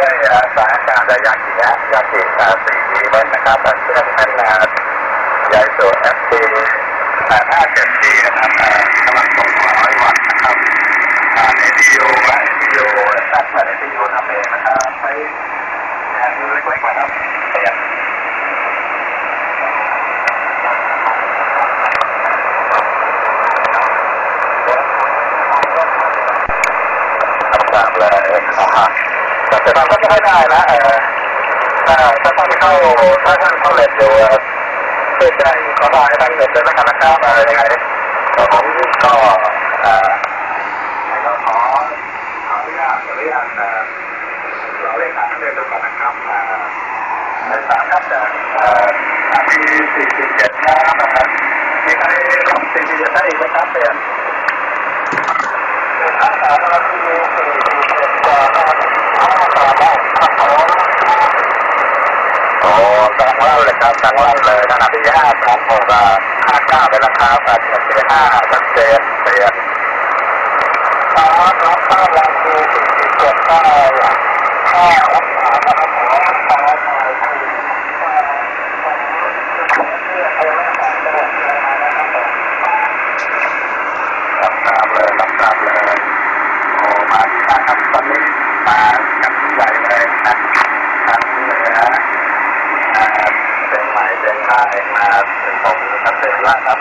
ด้วยสายอากาศยานขี่ยานขี่4 เมตรนะครับเครื่องขนาดใหญ่สุด FT 857G นะครับกำลัง200 วัตต์นะครับAPU และ APU ตั้งแต่ APU ทำเองนะครับใช้มือเล็กๆนะครับเปลี่ยนตามเลยแต่เราก็ไม่ค่อยได้นะถ้าท่านเข้าเล็บอยู่เพื่อจะขอได้ท่านเล็บเลยนะครับยังไงผมก็ขออนุญาตเราเรียกท่านเรียนดูก่อนนะครับในสามครับจากปี47นะครับมีใครลอง47ได้อีกไหมครับเปลี่ยนท่านเราคือ47กว่าโอ้สั่งเล่าเลยครับสั่งเล่าเลยขณะที่53659เป็นราคา85ชัดเจนเปลี่ยนรับข้าวราคา47ได้ค่ารักษานะครับผมรับทราบเลยโอ้มาดีนะครับตอนนี้มากันใหญ่เลยนะครับเป็นใหม่เป็นค่าเองมาเป็นผมชัดเจนแล้วครับ